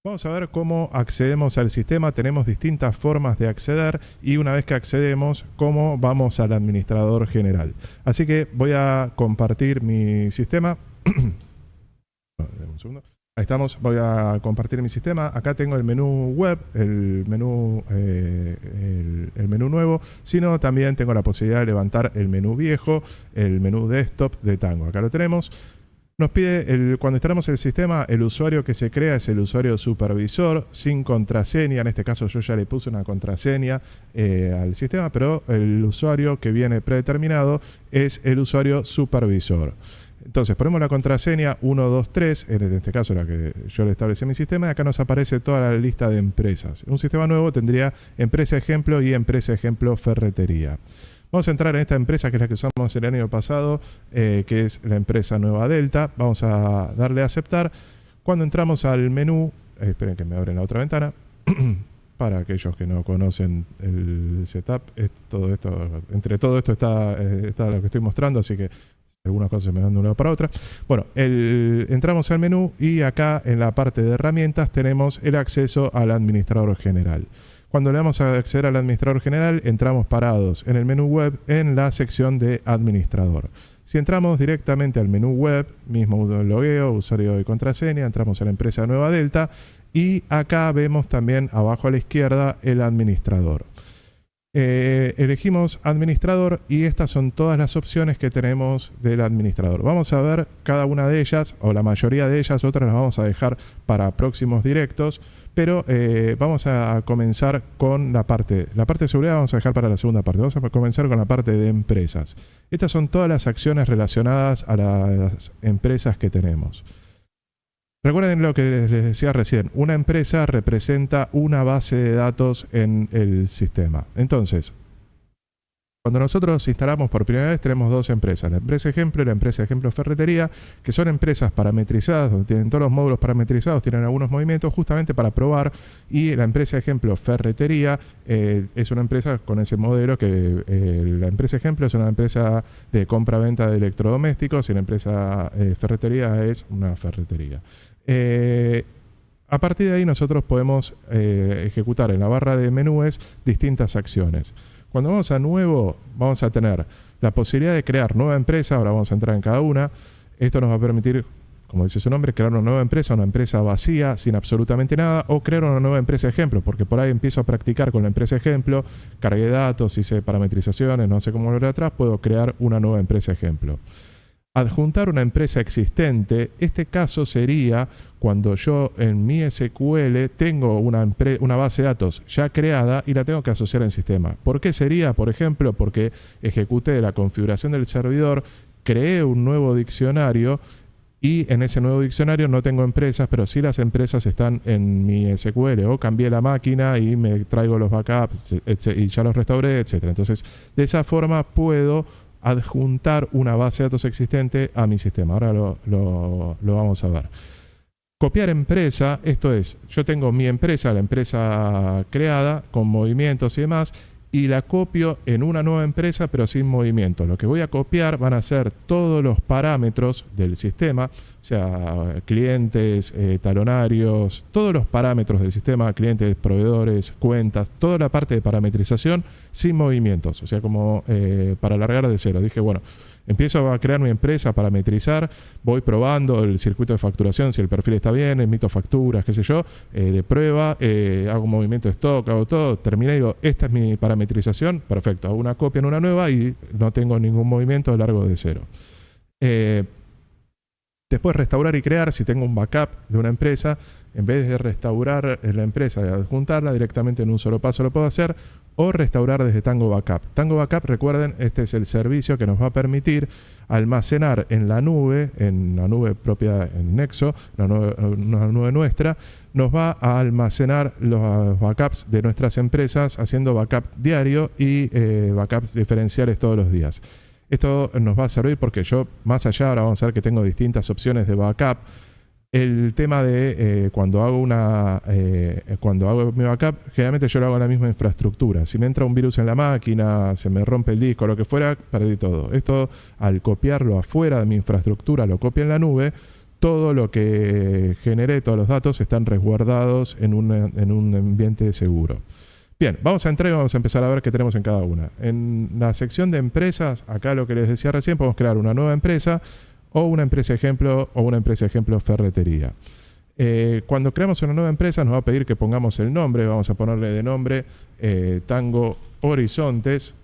Vamos a ver cómo accedemos al sistema. Tenemos distintas formas de acceder y una vez que accedemos, cómo vamos al administrador general. Así que voy a compartir mi sistema. Dame un segundo. Ahí estamos, voy a compartir mi sistema. Acá tengo el menú web, el menú nuevo, sino también tengo la posibilidad de levantar el menú viejo, el menú desktop de Tango. Acá lo tenemos. Nos pide, cuando instalamos el sistema, el usuario que se crea es el usuario supervisor, sin contraseña. En este caso yo ya le puse una contraseña al sistema, pero el usuario que viene predeterminado es el usuario supervisor. Entonces ponemos la contraseña 123, en este caso la que yo le establecí en mi sistema, y acá nos aparece toda la lista de empresas. Un sistema nuevo tendría empresa ejemplo y empresa ejemplo ferretería. Vamos a entrar en esta empresa que es la que usamos el año pasado, que es la empresa Nueva Delta. Vamos a darle a aceptar. Cuando entramos al menú, esperen que me abren la otra ventana, para aquellos que no conocen el setup, entre todo esto está lo que estoy mostrando, así que algunas cosas me dan de un lado para otra. Bueno, entramos al menú y acá en la parte de herramientas tenemos el acceso al administrador general. Cuando le damos a acceder al administrador general, entramos parados en el menú web en la sección de administrador. Si entramos directamente al menú web, mismo logueo, usuario y contraseña, entramos a la empresa Nueva Delta y acá vemos también abajo a la izquierda el administrador. Elegimos administrador y estas son todas las opciones que tenemos del administrador. Vamos a ver cada una de ellas, o la mayoría de ellas, otras las vamos a dejar para próximos directos, pero vamos a comenzar con la parte de seguridad, vamos a dejar para la segunda parte. Vamos a comenzar con la parte de empresas. Estas son todas las acciones relacionadas a las empresas que tenemos. Recuerden lo que les decía recién, una empresa representa una base de datos en el sistema. Entonces, cuando nosotros instalamos por primera vez tenemos dos empresas, la empresa ejemplo y la empresa ejemplo ferretería, que son empresas parametrizadas, donde tienen todos los módulos parametrizados, tienen algunos movimientos justamente para probar, y la empresa ejemplo ferretería es una empresa con ese modelo que la empresa ejemplo es una empresa de compra-venta de electrodomésticos y la empresa ferretería es una ferretería. A partir de ahí nosotros podemos ejecutar en la barra de menúes distintas acciones. Cuando vamos a nuevo, vamos a tener la posibilidad de crear nueva empresa. Ahora vamos a entrar en cada una. Esto nos va a permitir, como dice su nombre, crear una nueva empresa vacía, sin absolutamente nada, o crear una nueva empresa ejemplo, porque por ahí empiezo a practicar con la empresa ejemplo, cargué datos, hice parametrizaciones, no sé cómo volver atrás, puedo crear una nueva empresa ejemplo. Adjuntar una empresa existente, este caso sería cuando yo en mi SQL tengo una base de datos ya creada y la tengo que asociar en sistema. ¿Por qué sería? Por ejemplo, porque ejecuté la configuración del servidor, creé un nuevo diccionario y en ese nuevo diccionario no tengo empresas, pero sí las empresas están en mi SQL, o cambié la máquina y me traigo los backups y ya los restauré, etc. Entonces, de esa forma puedo adjuntar una base de datos existente a mi sistema. Ahora lo vamos a ver. Copiar empresa, esto es, yo tengo mi empresa, la empresa creada, con movimientos y demás, y la copio en una nueva empresa, pero sin movimiento. Lo que voy a copiar van a ser todos los parámetros del sistema, o sea, clientes, talonarios, todos los parámetros del sistema, clientes, proveedores, cuentas, toda la parte de parametrización sin movimientos, o sea, como para largar de cero. Dije, bueno, empiezo a crear mi empresa, parametrizar, voy probando el circuito de facturación, si el perfil está bien, emito facturas, qué sé yo, de prueba, hago un movimiento de stock, hago todo, terminé y digo, esta es mi parametrización, perfecto, hago una copia en una nueva y no tengo ningún movimiento largo de cero. Después restaurar y crear, si tengo un backup de una empresa, en vez de restaurar la empresa y adjuntarla directamente en un solo paso lo puedo hacer, o restaurar desde Tango Backup. Tango Backup, recuerden, este es el servicio que nos va a permitir almacenar en la nube propia en Nexo, una nube nuestra, nos va a almacenar los backups de nuestras empresas haciendo backup diario y backups diferenciales todos los días. Esto nos va a servir porque yo, más allá, ahora vamos a ver que tengo distintas opciones de backup. El tema de cuando hago mi backup, generalmente yo lo hago en la misma infraestructura. Si me entra un virus en la máquina, se me rompe el disco, lo que fuera, perdí todo. Esto, al copiarlo afuera de mi infraestructura, lo copio en la nube, todo lo que generé, todos los datos están resguardados en un ambiente seguro. Bien, vamos a entrar y vamos a empezar a ver qué tenemos en cada una. En la sección de empresas, acá lo que les decía recién, podemos crear una nueva empresa o una empresa ejemplo ferretería. Cuando creamos una nueva empresa nos va a pedir que pongamos el nombre, vamos a ponerle de nombre Tango Horizontes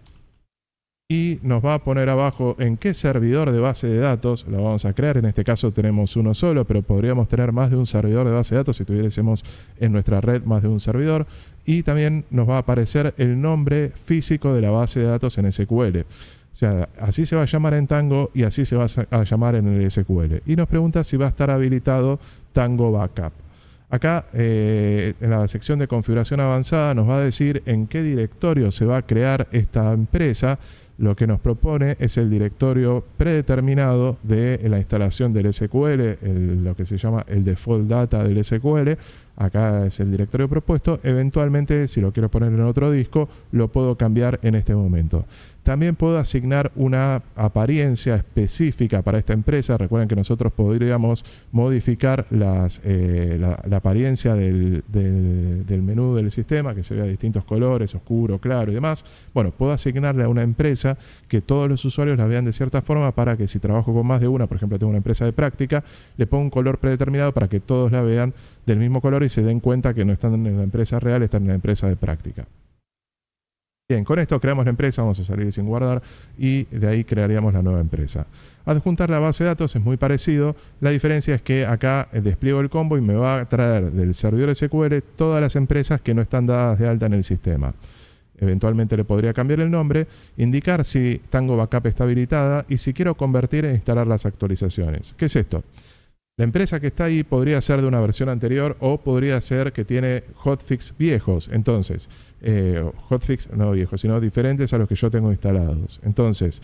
y nos va a poner abajo en qué servidor de base de datos lo vamos a crear. En este caso tenemos uno solo, pero podríamos tener más de un servidor de base de datos si tuviésemos en nuestra red más de un servidor. Y también nos va a aparecer el nombre físico de la base de datos en SQL. O sea, así se va a llamar en Tango y así se va a llamar en el SQL. Y nos pregunta si va a estar habilitado Tango Backup. Acá en la sección de configuración avanzada nos va a decir en qué directorio se va a crear esta empresa. Lo que nos propone es el directorio predeterminado de la instalación del SQL, lo que se llama el default data del SQL. Acá es el directorio propuesto. Eventualmente, si lo quiero poner en otro disco, lo puedo cambiar en este momento. También puedo asignar una apariencia específica para esta empresa. Recuerden que nosotros podríamos modificar la apariencia del menú del sistema, que se vea de distintos colores, oscuro, claro y demás. Bueno, puedo asignarle a una empresa que todos los usuarios la vean de cierta forma para que si trabajo con más de una, por ejemplo, tengo una empresa de práctica, le pongo un color predeterminado para que todos la vean del mismo color y se den cuenta que no están en la empresa real, están en la empresa de práctica. Bien, con esto creamos la empresa, vamos a salir sin guardar y de ahí crearíamos la nueva empresa. Adjuntar la base de datos es muy parecido, la diferencia es que acá despliego el combo y me va a traer del servidor SQL todas las empresas que no están dadas de alta en el sistema. Eventualmente le podría cambiar el nombre, indicar si Tango Backup está habilitada y si quiero convertir e instalar las actualizaciones. ¿Qué es esto? La empresa que está ahí podría ser de una versión anterior o podría ser que tiene hotfix viejos. Entonces, hotfix no viejos, sino diferentes a los que yo tengo instalados. Entonces,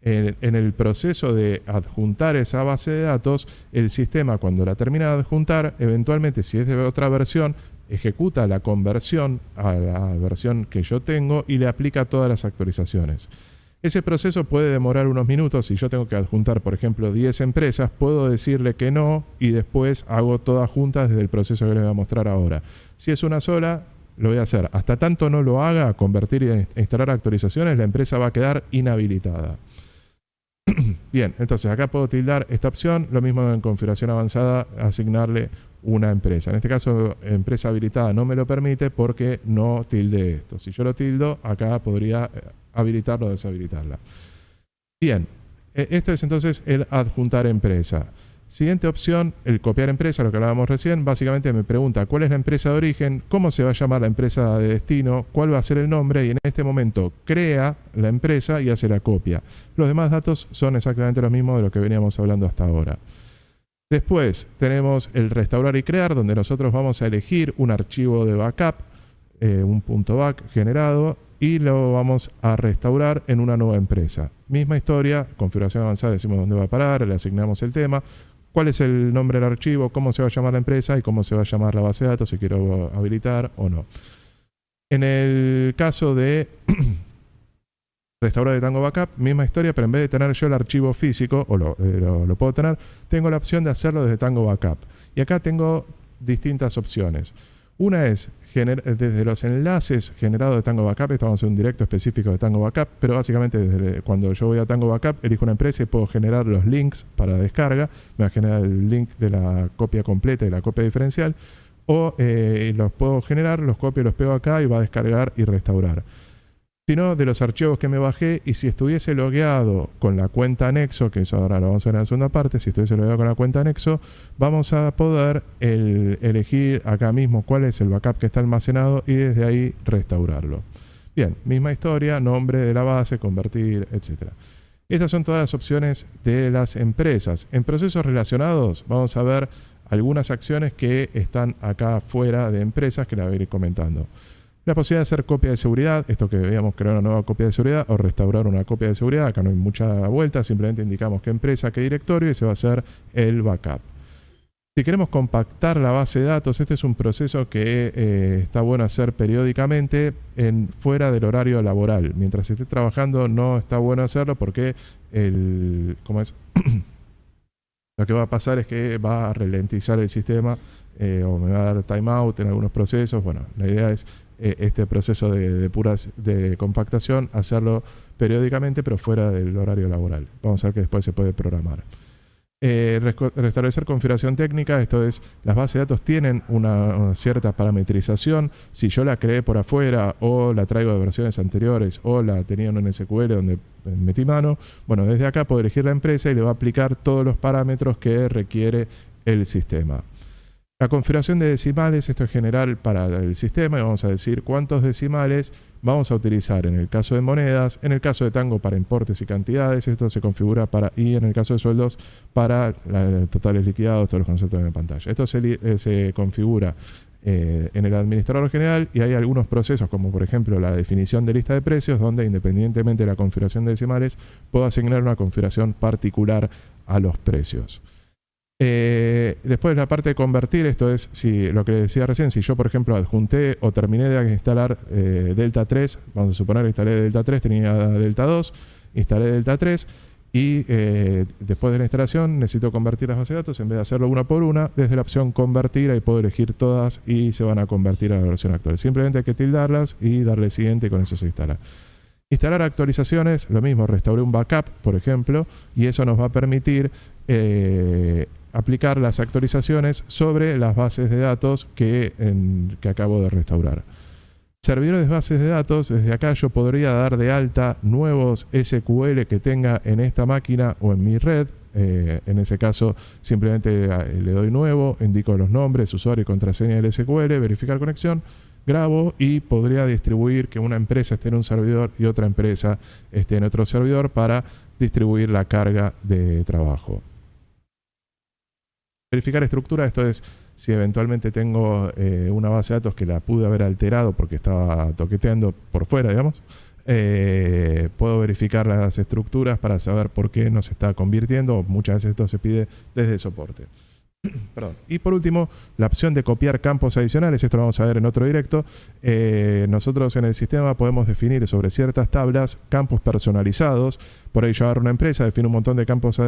en el proceso de adjuntar esa base de datos, el sistema cuando la termina de adjuntar, eventualmente si es de otra versión, ejecuta la conversión a la versión que yo tengo y le aplica todas las actualizaciones. Ese proceso puede demorar unos minutos. Si yo tengo que adjuntar, por ejemplo, 10 empresas, puedo decirle que no y después hago todas juntas desde el proceso que les voy a mostrar ahora. Si es una sola, lo voy a hacer. Hasta tanto no lo haga, convertir e instalar actualizaciones, la empresa va a quedar inhabilitada. Bien, entonces acá puedo tildar esta opción. Lo mismo en configuración avanzada, asignarle una empresa. En este caso, empresa habilitada no me lo permite porque no tilde esto. Si yo lo tildo, acá podría habilitarla o deshabilitarla. Bien, esto es entonces el adjuntar empresa. Siguiente opción, el copiar empresa, lo que hablábamos recién. Básicamente me pregunta cuál es la empresa de origen, cómo se va a llamar la empresa de destino, cuál va a ser el nombre y en este momento crea la empresa y hace la copia. Los demás datos son exactamente los mismos de lo que veníamos hablando hasta ahora. Después tenemos el restaurar y crear, donde nosotros vamos a elegir un archivo de backup, un .back generado, y lo vamos a restaurar en una nueva empresa. Misma historia, configuración avanzada, decimos dónde va a parar, le asignamos el tema, cuál es el nombre del archivo, cómo se va a llamar la empresa y cómo se va a llamar la base de datos, si quiero habilitar o no. En el caso de restaurar de Tango Backup, misma historia, pero en vez de tener yo el archivo físico, o lo puedo tener, tengo la opción de hacerlo desde Tango Backup. Y acá tengo distintas opciones. Una es desde los enlaces generados de Tango Backup, estamos en un directo específico de Tango Backup, pero básicamente desde cuando yo voy a Tango Backup, elijo una empresa y puedo generar los links para descarga, me va a generar el link de la copia completa y la copia diferencial, o los puedo generar, los copio y los pego acá y va a descargar y restaurar. Sino de los archivos que me bajé, y si estuviese logueado con la cuenta anexo, que eso ahora lo vamos a ver en la segunda parte, si estuviese logueado con la cuenta anexo, vamos a poder elegir acá mismo cuál es el backup que está almacenado y desde ahí restaurarlo. Bien, misma historia, nombre de la base, convertir, etc. Estas son todas las opciones de las empresas. En procesos relacionados vamos a ver algunas acciones que están acá fuera de empresas que las voy a ir comentando. La posibilidad de hacer copia de seguridad, esto que debíamos crear una nueva copia de seguridad o restaurar una copia de seguridad, acá no hay mucha vuelta, simplemente indicamos qué empresa, qué directorio y se va a hacer el backup. Si queremos compactar la base de datos, este es un proceso que está bueno hacer periódicamente fuera del horario laboral. Mientras esté trabajando no está bueno hacerlo porque Lo que va a pasar es que va a ralentizar el sistema o me va a dar timeout en algunos procesos. Bueno, la idea es este proceso de compactación, hacerlo periódicamente, pero fuera del horario laboral. Vamos a ver que después se puede programar. Restablecer configuración técnica, esto es, las bases de datos tienen una cierta parametrización. Si yo la creé por afuera o la traigo de versiones anteriores o la tenía en un SQL donde metí mano, bueno, desde acá puedo elegir la empresa y le va a aplicar todos los parámetros que requiere el sistema. La configuración de decimales, esto es general para el sistema y vamos a decir cuántos decimales vamos a utilizar en el caso de monedas, en el caso de Tango para importes y cantidades, esto se configura y en el caso de sueldos para totales liquidados, todos los conceptos en pantalla. Esto se configura en el administrador general y hay algunos procesos como por ejemplo la definición de lista de precios donde independientemente de la configuración de decimales puedo asignar una configuración particular a los precios. Después la parte de convertir, esto es si lo que decía recién, si yo por ejemplo adjunté o terminé de instalar Delta 3, vamos a suponer que instalé Delta 3, tenía Delta 2, instalé Delta 3 y después de la instalación necesito convertir las bases de datos, en vez de hacerlo una por una, desde la opción convertir ahí puedo elegir todas y se van a convertir a la versión actual. Simplemente hay que tildarlas y darle siguiente y con eso se instala. Instalar actualizaciones, lo mismo, restauré un backup, por ejemplo, y eso nos va a permitir aplicar las actualizaciones sobre las bases de datos que acabo de restaurar. Servidores de bases de datos, desde acá yo podría dar de alta nuevos SQL que tenga en esta máquina o en mi red. En ese caso simplemente le doy nuevo, indico los nombres, usuario y contraseña del SQL, verificar conexión, grabo y podría distribuir que una empresa esté en un servidor y otra empresa esté en otro servidor para distribuir la carga de trabajo. Verificar estructura, esto es si eventualmente tengo una base de datos que la pude haber alterado porque estaba toqueteando por fuera, digamos. Puedo verificar las estructuras para saber por qué no se está convirtiendo. Muchas veces esto se pide desde soporte. Perdón. Y por último, la opción de copiar campos adicionales. Esto lo vamos a ver en otro directo. Nosotros en el sistema podemos definir sobre ciertas tablas campos personalizados. Por ahí yo agarro una empresa, defino un montón de campos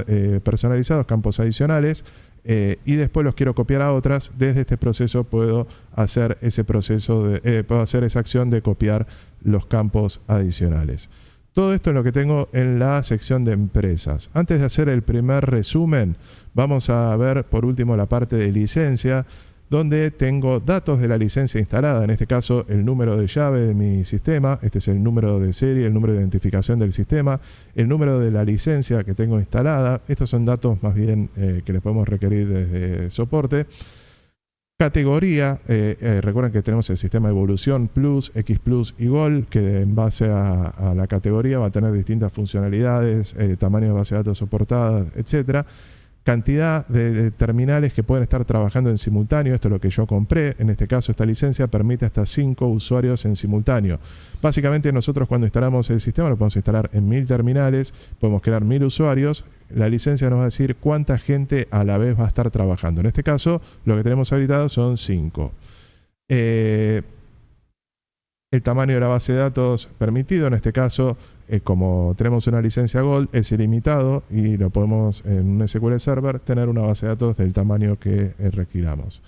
personalizados, campos adicionales, y después los quiero copiar a otras. Desde este proceso puedo hacer puedo hacer esa acción de copiar los campos adicionales. Todo esto es lo que tengo en la sección de empresas. Antes de hacer el primer resumen, vamos a ver por último la parte de licencia, donde tengo datos de la licencia instalada, en este caso el número de llave de mi sistema, este es el número de serie, el número de identificación del sistema, el número de la licencia que tengo instalada. Estos son datos más bien que les podemos requerir desde soporte. Categoría, recuerden que tenemos el sistema Evolución Plus, X Plus y Gold, que en base a la categoría va a tener distintas funcionalidades, tamaño de base de datos soportadas, etc. Cantidad de terminales que pueden estar trabajando en simultáneo, esto es lo que yo compré. En este caso esta licencia permite hasta 5 usuarios en simultáneo. Básicamente nosotros cuando instalamos el sistema lo podemos instalar en 1000 terminales, podemos crear 1000 usuarios. La licencia nos va a decir cuánta gente a la vez va a estar trabajando. En este caso, lo que tenemos habilitado son 5. El tamaño de la base de datos permitido, en este caso, como tenemos una licencia Gold, es ilimitado y lo podemos en un SQL Server tener una base de datos del tamaño que requiramos.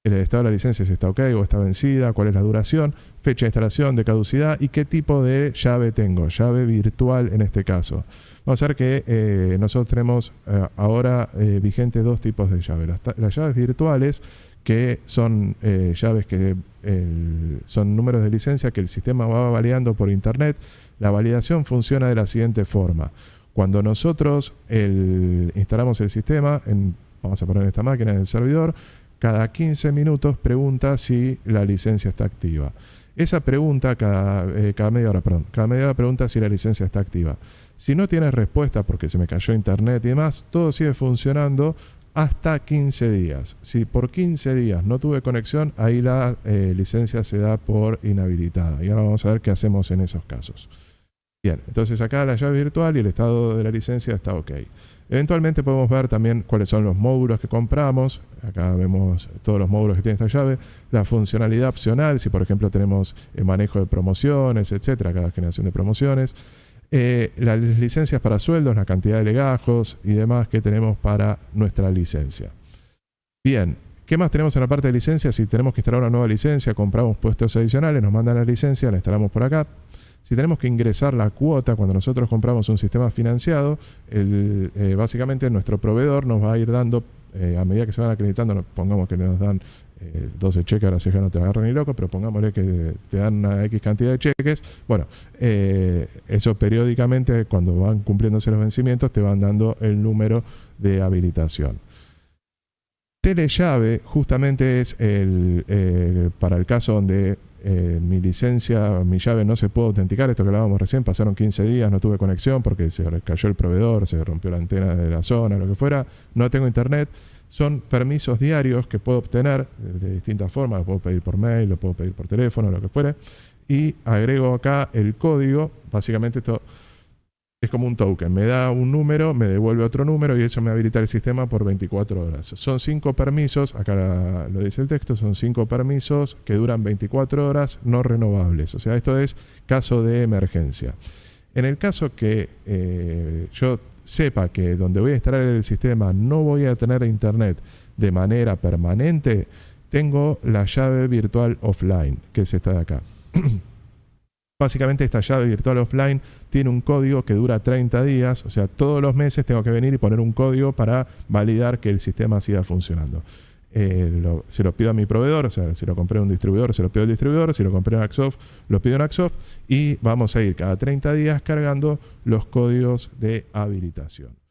El estado de la licencia, si está ok o está vencida, cuál es la duración, fecha de instalación, de caducidad y qué tipo de llave tengo, llave virtual en este caso. Vamos a ver que nosotros tenemos ahora vigentes dos tipos de llaves. Las llaves virtuales, que son llaves que son números de licencia que el sistema va validando por internet. La validación funciona de la siguiente forma. Cuando nosotros instalamos el sistema, vamos a poner esta máquina en el servidor, cada 15 minutos pregunta si la licencia está activa. Esa pregunta cada media hora pregunta si la licencia está activa. Si no tiene respuesta porque se me cayó internet y demás, todo sigue funcionando hasta 15 días. Si por 15 días no tuve conexión, ahí la licencia se da por inhabilitada. Y ahora vamos a ver qué hacemos en esos casos. Bien, entonces acá la llave virtual y el estado de la licencia está ok. Eventualmente podemos ver también cuáles son los módulos que compramos. Acá vemos todos los módulos que tiene esta llave. La funcionalidad opcional, si por ejemplo tenemos el manejo de promociones, etcétera, cada generación de promociones. Las licencias para sueldos, la cantidad de legajos y demás que tenemos para nuestra licencia. Bien, ¿qué más tenemos en la parte de licencia? Si tenemos que instalar una nueva licencia, compramos puestos adicionales, nos mandan la licencia, la instalamos por acá. Si tenemos que ingresar la cuota, cuando nosotros compramos un sistema financiado, básicamente nuestro proveedor nos va a ir dando, a medida que se van acreditando, pongamos que nos dan 12 cheques, ahora sí que no te agarran ni loco, pero pongámosle que te dan una X cantidad de cheques. Bueno, eso periódicamente, cuando van cumpliéndose los vencimientos, te van dando el número de habilitación. Telellave justamente es para el caso donde mi licencia, mi llave no se puede autenticar, esto que hablábamos recién, pasaron 15 días, no tuve conexión porque se cayó el proveedor, se rompió la antena de la zona, lo que fuera, no tengo internet. Son permisos diarios que puedo obtener de distintas formas, lo puedo pedir por mail, lo puedo pedir por teléfono, lo que fuere, y agrego acá el código. Básicamente esto es como un token, me da un número, me devuelve otro número y eso me habilita el sistema por 24 horas. Son 5 permisos, acá lo dice el texto, son 5 permisos que duran 24 horas no renovables. O sea, esto es caso de emergencia. En el caso que yo sepa que donde voy a instalar el sistema no voy a tener internet de manera permanente, tengo la llave virtual offline, que es esta de acá. Básicamente esta llave virtual offline tiene un código que dura 30 días, o sea, todos los meses tengo que venir y poner un código para validar que el sistema siga funcionando. Se lo pido a mi proveedor, o sea, si lo compré en un distribuidor, se lo pido al distribuidor, si lo compré en Axoft, lo pido en Axoft y vamos a ir cada 30 días cargando los códigos de habilitación.